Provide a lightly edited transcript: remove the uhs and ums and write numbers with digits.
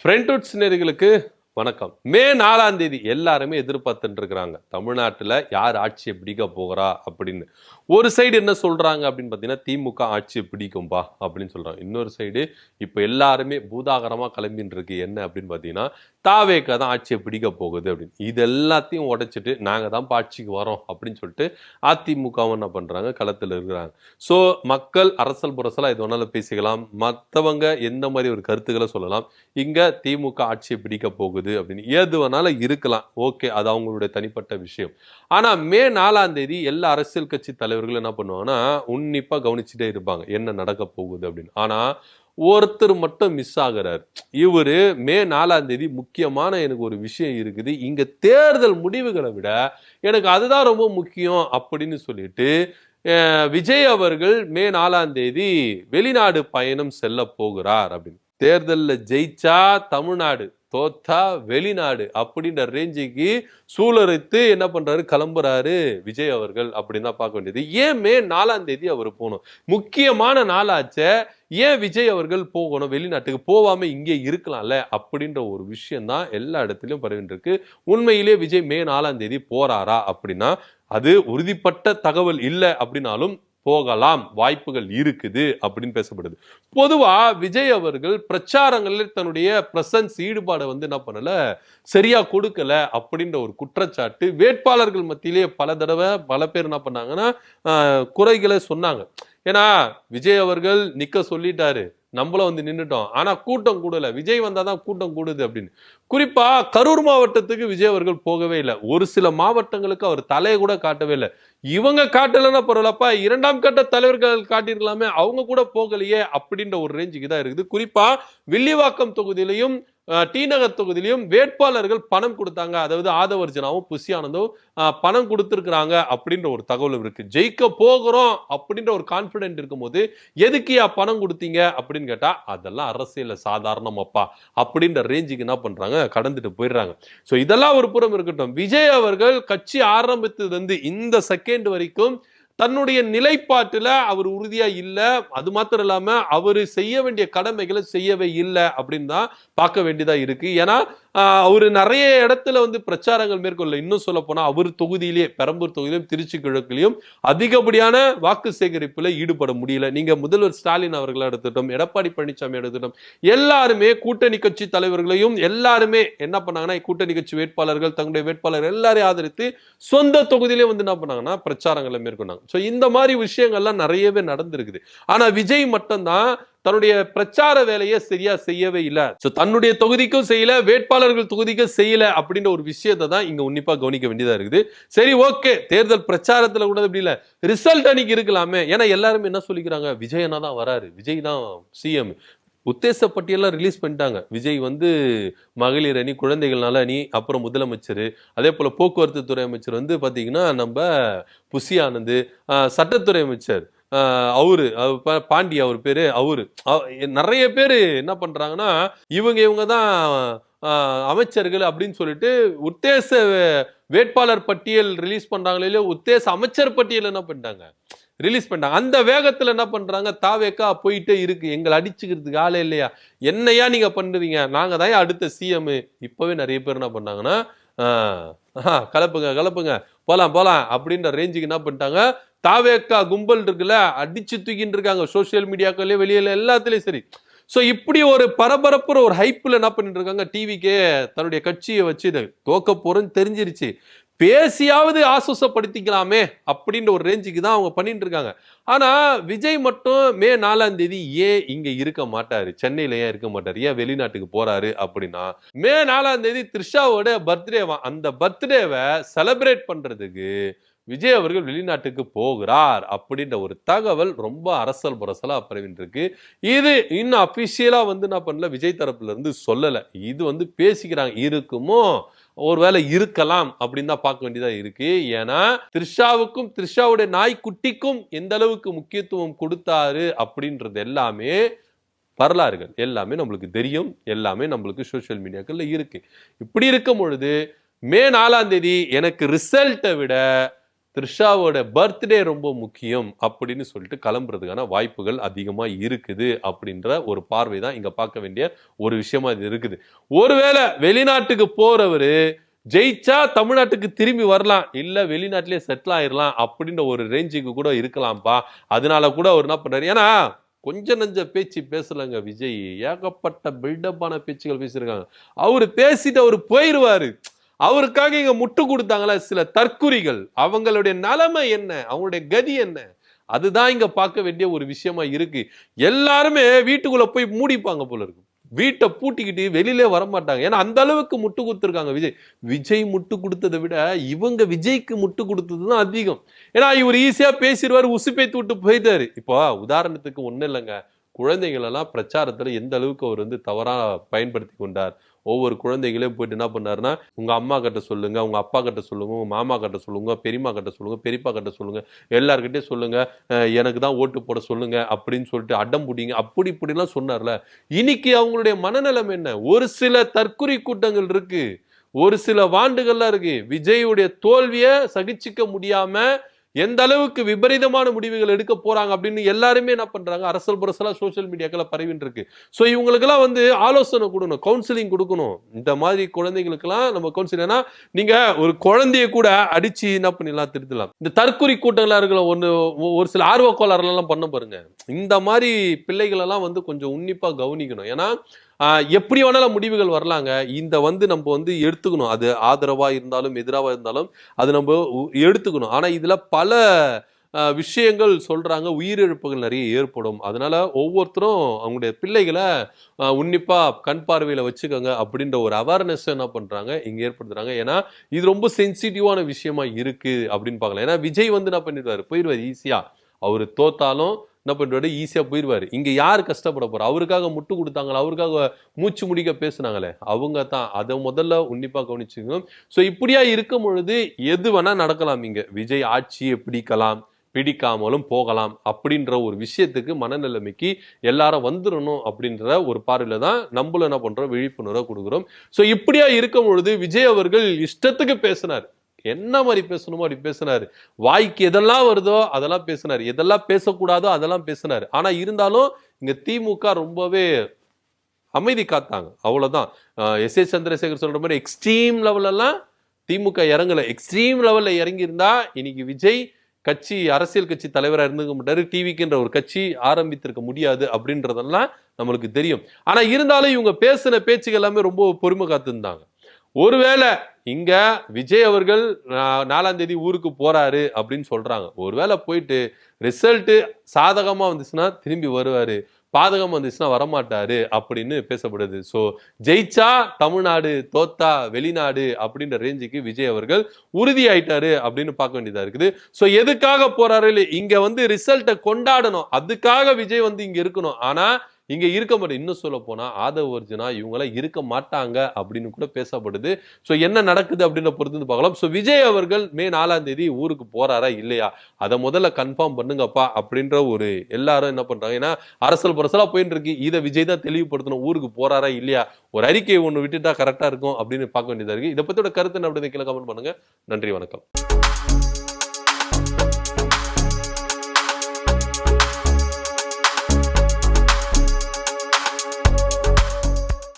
ஃப்ரெண்ட்வுட்ஸ் நேயர்களுக்கு வணக்கம். மே 4ஆம் தேதி எல்லாருமே எதிர்பார்த்துட்டு இருக்கிறாங்க. தமிழ்நாட்டில் யார் ஆட்சியை பிடிக்க போகிறா அப்படின்னு. ஒரு சைடு என்ன சொல்றாங்க அப்படின்னு பார்த்தீங்கன்னா, திமுக ஆட்சியை பிடிக்கும்பா அப்படின்னு சொல்றாங்க. இன்னொரு சைடு இப்போ எல்லாருமே பூதாகரமாக கிளம்பின்னு இருக்கு என்ன அப்படின்னு பார்த்தீங்கன்னா, தாவேக தான் ஆட்சியை பிடிக்க போகுது அப்படின்னு. இது எல்லாத்தையும் உடைச்சிட்டு நாங்கள் தான் ஆட்சிக்கு வரோம் அப்படின்னு சொல்லிட்டு அதிமுகவும் என்ன பண்ணுறாங்க, களத்தில் இருக்கிறாங்க. ஸோ மக்கள் அரசல் புரசலாக இது ஒன்றால் பேசிக்கலாம், மற்றவங்க எந்த மாதிரி ஒரு கருத்துக்களை சொல்லலாம். இங்கே திமுக ஆட்சியை பிடிக்க போகுது அப்படின்னு ஏது வேணாலும் இருக்கலாம். ஓகே, அது அவங்களுடைய தனிப்பட்ட விஷயம். ஆனால் மே 4ஆம் தேதி எல்லா அரசியல் கட்சி தலைவர்களும் என்ன பண்ணுவாங்கன்னா, உன்னிப்பாக கவனிச்சுட்டே இருப்பாங்க என்ன நடக்க போகுது அப்படின்னு. ஆனால் ஒருத்தர் மட்டும் மிஸ் ஆகிறார். இவரு மே 4ஆம் தேதி முக்கியமான எனக்கு ஒரு விஷயம் இருக்குது, இங்க தேர்தல் முடிவுகளை விட எனக்கு அதுதான் ரொம்ப முக்கியம் அப்படின்னு சொல்லிட்டு விஜய் அவர்கள் மே 4ஆம் தேதி வெளிநாடு பயணம் செல்ல போகிறார் அப்படின்னு. தேர்தலில் ஜெயிச்சா தமிழ்நாடு, தோத்தா வெளிநாடு அப்படின்ற ரேஞ்சுக்கு சூழறித்து என்ன பண்றாரு, கிளம்புறாரு விஜய் அவர்கள் அப்படின்னு தான் பார்க்க வேண்டியது. ஏன் மே 4ஆம் தேதி அவர் போகணும்? முக்கியமான நாளாச்ச ஏன் விஜய் அவர்கள் போகணும்? வெளிநாட்டுக்கு போகாம இங்கே இருக்கலாம்ல அப்படின்ற ஒரு விஷயம் தான் எல்லா இடத்துலயும் பரவிட்டு இருக்கு. உண்மையிலே விஜய் மே 4ஆம் தேதி போறாரா அப்படின்னா அது உறுதிப்பட்ட தகவல் இல்லை அப்படின்னாலும் போகலாம், வாய்ப்புகள் இருக்குது அப்படின்னு பேசப்படுது. பொதுவா விஜய் அவர்கள் பிரச்சாரங்களில் தன்னுடைய பிரசன்ஸ் ஈடுபாடை என்ன பண்ணல, சரியா கொடுக்கல அப்படின்ற ஒரு குற்றச்சாட்டு வேட்பாளர்கள் மத்தியிலே பல தடவை பல பேர் என்ன பண்ணாங்கன்னா குறைகளை சொன்னாங்க. ஏன்னா விஜய் அவர்கள் நிக்க சொல்லிட்டாரு, நம்மளும் நின்றுட்டோம், ஆனா கூட்டம் கூடல, விஜய் வந்தாதான் கூட்டம் கூடுது அப்படின்னு. குறிப்பா கரூர் மாவட்டத்துக்கு விஜய் அவர்கள் போகவே இல்லை. ஒரு சில மாவட்டங்களுக்கு அவர் தலையை கூட காட்டவே இல்லை. இவங்க காட்டலன்னா பரவாயில்லப்பா, 2ஆம் கட்ட தலைவர்கள் காட்டியிருக்கலாமே, அவங்க கூட போகலையே அப்படின்ற ஒரு ரேஞ்சுக்கு தான் இருக்குது. குறிப்பா வில்லிவாக்கம் தொகுதியிலையும் டி நகர் தொகுதியிலையும் வேட்பாளர்கள் பணம் கொடுத்தாங்க. அதாவது ஆதவர்ஜனாவும் புஷி ஆனந்தும் பணம் கொடுத்துருக்குறாங்க அப்படின்ற ஒரு தகவல் இருக்கு. ஜெயிக்க போகிறோம் அப்படின்ற ஒரு கான்பிடென்ட் இருக்கும்போது எதுக்கு பணம் கொடுத்தீங்க அப்படின்னு கேட்டா, அதெல்லாம் அரசியல் சாதாரணமாப்பா அப்படின்ற ரேஞ்சுக்கு என்ன பண்றாங்க, கடந்துட்டு போயிடுறாங்க. ஸோ இதெல்லாம் ஒரு புறம் இருக்கட்டும், விஜய் அவர்கள் கட்சி ஆரம்பித்தது இந்த செகண்ட் வரைக்கும் தன்னுடைய நிலைப்பாட்டுல அவர் உறுதியா இல்ல. அது மாத்திரம் இல்லாம அவரு செய்ய வேண்டிய கடமைகளை செய்யவே இல்லை அப்படின்னு தான் பார்க்க வேண்டியதா இருக்கு. ஏன்னா அவரு நிறைய இடத்துல பிரச்சாரங்கள் மேற்கொள்ள, இன்னும் சொல்ல போனா அவர் தொகுதியிலேயே பெரம்பூர் தொகுதியிலும் திருச்சி கிழக்கிலையும் அதிகப்படியான வாக்கு சேகரிப்புல ஈடுபட முடியல. நீங்க முதல்வர் ஸ்டாலின் அவர்களை எடுத்துட்டோம், எடப்பாடி பழனிசாமி எடுத்துட்டோம், எல்லாருமே கூட்டணி கட்சி தலைவர்களையும் எல்லாருமே என்ன பண்ணாங்கன்னா, கூட்டணி கட்சி வேட்பாளர்கள் தங்களுடைய வேட்பாளர்கள் எல்லாரையும் ஆதரித்து சொந்த தொகுதியிலே என்ன பண்ணாங்கன்னா பிரச்சாரங்களை மேற்கொண்டாங்க. ஸோ இந்த மாதிரி விஷயங்கள்லாம் நிறையவே நடந்திருக்குது. ஆனா விஜய் மட்டும்தான் தன்னுடைய பிரச்சார வேலையை சரியா செய்யவே இல்லை. தன்னுடைய தொகுதிக்கும் செய்யல, வேட்பாளர்கள் தொகுதிக்கும் செய்யல அப்படின்ற ஒரு விஷயத்தை தான் இங்க உன்னிப்பா கவனிக்க வேண்டியதா இருக்குது. சரி, ஓகே, தேர்தல் பிரச்சாரத்துல கூட அப்படி இல்லை, ரிசல்ட் அன்னைக்கு இருக்கலாமே. ஏன்னா எல்லாருமே என்ன சொல்லிக்கிறாங்க, விஜய் அண்ணா தான் வராரு, விஜய் தான் சிஎம். உத்தேச பட்டியெல்லாம் ரிலீஸ் பண்ணிட்டாங்க. விஜய் மகளிர் அணி, குழந்தைகள் நல அணி, அப்புறம் முதலமைச்சர், அதே போல போக்குவரத்து துறை அமைச்சர் பாத்தீங்கன்னா நம்ம புஷி ஆனந்த், சட்டத்துறை அமைச்சர் அவரு பாண்டி அவர் பேரு, அவரு நிறைய பேரு என்ன பண்றாங்கன்னா இவங்க தான் அமைச்சர்கள் அப்படின்னு சொல்லிட்டு உத்தேச வேட்பாளர் பட்டியல் ரிலீஸ் பண்றாங்களே இல்லையோ, உத்தேச அமைச்சர் பட்டியல் என்ன பண்ணிட்டாங்க, ரிலீஸ் பண்ணிட்டாங்க. அந்த வேகத்துல என்ன பண்றாங்க, தாவேக்கா போயிட்டே இருக்கு, எங்களை அடிச்சுக்கிறதுக்கு ஆளே இல்லையா, என்னையா நீங்க பண்றீங்க, நாங்க தான் அடுத்த சிஎம். இப்பவே நிறைய பேர் என்ன பண்ணாங்கன்னா கலப்புங்க போலாம் அப்படின்ற ரேஞ்சுக்கு என்ன பண்ணிட்டாங்க, தாவேக்கா கும்பல் இருக்குல்ல அடிச்சு தூக்கிட்டு இருக்காங்க சோசியல் மீடியாக்களே, வெளியில எல்லாத்துலயும் சரி. ஸோ இப்படி ஒரு பரபரப்புற ஒரு ஹைப்பில் என்ன பண்ணிட்டு இருக்காங்க, டிவிக்கே தன்னுடைய கட்சியை வச்சு தோக்க போறேன்னு தெரிஞ்சிருச்சு, பேசியாவது ஆசுவசப்படுத்திக்கலாமே அப்படின்ற ஒரு ரேஞ்சுக்கு தான் அவங்க பண்ணிட்டு இருக்காங்க. ஆனா விஜய் மட்டும் மே 4ஆம் தேதி ஏன் இங்க இருக்க மாட்டாரு, சென்னையில ஏன் இருக்க மாட்டாரு, ஏன் வெளிநாட்டுக்கு போறாரு அப்படின்னா, மே 4ஆம் தேதி த்ரிஷாவோட பர்த்டேவா, அந்த பர்த்டேவை செலிப்ரேட் பண்றதுக்கு விஜய் அவர்கள் வெளிநாட்டுக்கு போகிறார் அப்படின்ற ஒரு தகவல் ரொம்ப அரசல் புரசலா பரவிட்டு இருக்கு. இது இன்னும் அபிஷியலா என்ன பண்ணல, விஜய் தரப்புல இருந்து சொல்லல. இது பேசிக்கிறாங்க, இருக்குமோ ஒருவேளை இருக்கலாம் அப்படின்னு தான் பார்க்க வேண்டியதா இருக்கு. ஏன்னா த்ரிஷாவுக்கும் த்ரிஷாவுடைய நாய்க்குட்டிக்கும் எந்த அளவுக்கு முக்கியத்துவம் கொடுத்தாரு அப்படின்றது எல்லாமே வரலாறுகள் எல்லாமே நம்மளுக்கு தெரியும், எல்லாமே நம்மளுக்கு சோசியல் மீடியாக்கள்ல இருக்கு. இப்படி இருக்கும் பொழுது மே 4ஆம் தேதி எனக்கு ரிசல்ட்டை விட த்ரிஷாவோட பர்த்டே ரொம்ப முக்கியம் அப்படின்னு சொல்லிட்டு கிளம்புறதுக்கான வாய்ப்புகள் அதிகமா இருக்குது அப்படின்ற ஒரு பார்வை தான் இங்க பார்க்க வேண்டிய ஒரு விஷயமா இது இருக்குது. ஒருவேளை வெளிநாட்டுக்கு போறவரு ஜெயிச்சா தமிழ்நாட்டுக்கு திரும்பி வரலாம், இல்ல வெளிநாட்டிலே செட்டில் ஆயிரலாம் அப்படின்ற ஒரு ரேஞ்சுக்கு கூட இருக்கலாம்ப்பா. அதனால கூட அவர் என்ன பண்றாரு, ஏன்னா கொஞ்ச நஞ்ச பேச்சு பேசலங்க விஜய், ஏகப்பட்ட பில்டப்பான பேச்சுகள் பேசியிருக்காங்க. அவரு பேசிட்டு அவரு போயிருவாரு. அவருக்காக இங்க முட்டு கொடுத்தாங்களா சில தற்குறிகள், அவங்களுடைய நிலைமை என்ன, அவங்களுடைய கதி என்ன, அதுதான் இங்க பார்க்க வேண்டிய ஒரு விஷயமா இருக்கு. எல்லாருமே வீட்டுக்குள்ள போய் மூடிப்பாங்க போல இருக்கு, வீட்டை பூட்டிக்கிட்டு வெளியிலே வரமாட்டாங்க. ஏன்னா அந்த அளவுக்கு முட்டு கொடுத்துருக்காங்க விஜய். விஜய் முட்டு கொடுத்ததை விட இவங்க விஜய்க்கு முட்டு கொடுத்ததுதான் அதிகம். ஏன்னா இவர் ஈஸியா பேசிடுவாரு, உசுப்பேத்து விட்டு போயிட்டாரு. இப்போ உதாரணத்துக்கு ஒண்ணு இல்லைங்க, குழந்தைகள் எல்லாம் பிரச்சாரத்துல எந்த அளவுக்கு அவர் தவறா பயன்படுத்தி கொண்டார். ஒவ்வொரு குழந்தைகளையும் போயிட்டு என்ன பண்ணாருன்னா, உங்க அம்மா கிட்ட சொல்லுங்க, உங்க அப்பா கிட்ட சொல்லுங்க, உங்க மாமா கிட்ட சொல்லுங்க, பெரியம்மா கிட்ட சொல்லுங்க, பெரியப்பா கிட்ட சொல்லுங்க, எல்லார்கிட்டயும் சொல்லுங்க, எனக்கு தான் ஓட்டு போட சொல்லுங்க அப்படின்னு சொல்லிட்டு அடம் பிடிங்க, அப்படி இப்படிலாம் சொன்னார்ல. இன்னைக்கு அவங்களுடைய மனநலம் என்ன? ஒரு சில தற்குறி கூட்டங்கள் இருக்கு, ஒரு சில வாண்டுகள்லாம் இருக்கு. விஜயுடைய தோல்வியை சகிச்சுக்க முடியாம எந்த அளவுக்கு விபரீதமான முடிவுகள் எடுக்க போறாங்க அப்படின்னு எல்லாருமே என்ன பண்றாங்க, அரசல் புரசலா சோசியல் மீடியாக்களை பரவிட்டு இருக்கு. ஸோ இவங்களுக்கெல்லாம் ஆலோசனை கொடுக்கணும், கவுன்சிலிங் கொடுக்கணும். இந்த மாதிரி குழந்தைகளுக்கெல்லாம் நம்ம கவுன்சிலிங், ஏன்னா நீங்க ஒரு குழந்தைய கூட அடிச்சு என்ன பண்ணிடலாம், திருத்தலாம். இந்த தற்குறி கூட்டங்களா இருக்கிற ஒரு சில ஆர்வக்கோளாறுலாம் பண்ண பாருங்க. இந்த மாதிரி பிள்ளைகள் எல்லாம் கொஞ்சம் உன்னிப்பா கவனிக்கணும். ஏன்னா எப்படி வேணாலும் முடிவுகள் வரலாங்க. இந்த நம்ம எடுத்துக்கணும். அது ஆதரவா இருந்தாலும் எதிராக இருந்தாலும் அது நம்ம எடுத்துக்கணும். ஆனா இதுல பல விஷயங்கள் சொல்றாங்க, உயிரிழப்புகள் நிறைய ஏற்படும். அதனால ஒவ்வொருத்தரும் அவங்களுடைய பிள்ளைகளை உன்னிப்பா கண் பார்வையில வச்சுக்கோங்க அப்படின்ற ஒரு அவேர்னஸ் என்ன பண்றாங்க இங்க ஏற்படுத்துறாங்க. ஏன்னா இது ரொம்ப சென்சிட்டிவான விஷயமா இருக்கு அப்படின்னு பார்க்கலாம். ஏன்னா விஜய் என்ன பண்ணிடுவாரு, போயிடுவாரு ஈஸியா. அவரு தோத்தாலும் என்ன பண்ணுவாரு, ஈஸியா போயிடுவாரு. இங்க யாரு கஷ்டப்பட போறா? அவருக்காக முட்டு கொடுத்தாங்களா, அவருக்காக மூச்சு முடிக்க பேசுனாங்களே, அவங்க தான். அதை முதல்ல உன்னிப்பா கவனிச்சுக்கணும். ஸோ இப்படியா இருக்கும் பொழுது எது வேணா நடக்கலாம். இங்க விஜய் ஆட்சியை பிடிக்கலாம், பிடிக்காமலும் போகலாம் அப்படின்ற ஒரு விஷயத்துக்கு மனநிலைமைக்கு எல்லாரும் வந்துடணும் அப்படின்ற ஒரு பார்வையில தான் நம்மளும் என்ன பண்றோம், விழிப்புணர்வை கொடுக்குறோம். ஸோ இப்படியா இருக்கும் பொழுது விஜய் அவர்கள் இஷ்டத்துக்கு பேசினார். என்ன மாதிரி பேசணுமோ அப்படி பேசினாரு. வாய்க்கு எதெல்லாம் வருதோ அதெல்லாம் பேசினாரு, எதெல்லாம் பேசக்கூடாதோ அதெல்லாம் பேசினாரு. ஆனா இருந்தாலும் இங்க திமுக ரொம்பவே அமைதி காத்தாங்க, அவ்வளவுதான். எஸ் சந்திரசேகர் சொல்ற மாதிரி எக்ஸ்ட்ரீம் லெவல் எல்லாம் திமுக இறங்கல. எக்ஸ்ட்ரீம் லெவல்ல இறங்கி இருந்தா இன்னைக்கு விஜய் கட்சி அரசியல் கட்சி தலைவராக இருந்துக்க மாட்டாரு, டிவிக்குன்ற ஒரு கட்சி ஆரம்பித்திருக்க முடியாது அப்படின்றதெல்லாம் நம்மளுக்கு தெரியும். ஆனா இருந்தாலும் இவங்க பேசின பேச்சுகள் எல்லாமே ரொம்ப பொறுமை காத்திருந்தாங்க. ஒருவேளை இங்க விஜய் அவர்கள் 4ஆம் தேதி ஊருக்கு போறாரு அப்படின்னு சொல்றாங்க. ஒருவேளை போயிட்டு ரிசல்ட் சாதகமா வந்துச்சுன்னா திரும்பி வருவாரு, பாதகமா வந்துச்சுன்னா வரமாட்டாரு அப்படின்னு பேசப்படுது. ஸோ ஜெயிச்சா தமிழ்நாடு, தோத்தா வெளிநாடு அப்படின்ற ரேஞ்சுக்கு விஜய் அவர்கள் உறுதி ஆயிட்டாரு அப்படின்னு பார்க்க வேண்டியதா இருக்குது. ஸோ எதுக்காக போறாரு, இல்லை இங்க ரிசல்ட்டை கொண்டாடணும், அதுக்காக விஜய் இங்க இருக்கணும். ஆனா இங்க இருக்க மாட்டேன். இன்னும் சொல்ல போனா ஆதவ அர்ஜுனா இவங்களாம் இருக்க மாட்டாங்க அப்படின்னு கூட பேசப்படுது. ஸோ என்ன நடக்குது அப்படின்ற பொறுத்து பார்க்கலாம். ஸோ விஜய் அவர்கள் மே 4ஆம் தேதி ஊருக்கு போறாரா இல்லையா, அதை முதல்ல கன்ஃபார்ம் பண்ணுங்கப்பா அப்படின்ற ஒரு எல்லாரும் என்ன பண்றாங்க. ஏன்னா அரசல் பரசலா போயிட்டு இருக்கு, இதை விஜய் தான் தெளிவுபடுத்தணும், ஊருக்கு போறாரா இல்லையா, ஒரு அறிக்கையை ஒன்று விட்டுட்டா கரெக்டா இருக்கும் அப்படின்னு பார்க்க வேண்டியதா இருக்கு. இதை பத்தியோட கருத்து என்ன அப்படின்னு கீழே கமெண்ட் பண்ணுங்க. நன்றி, வணக்கம்.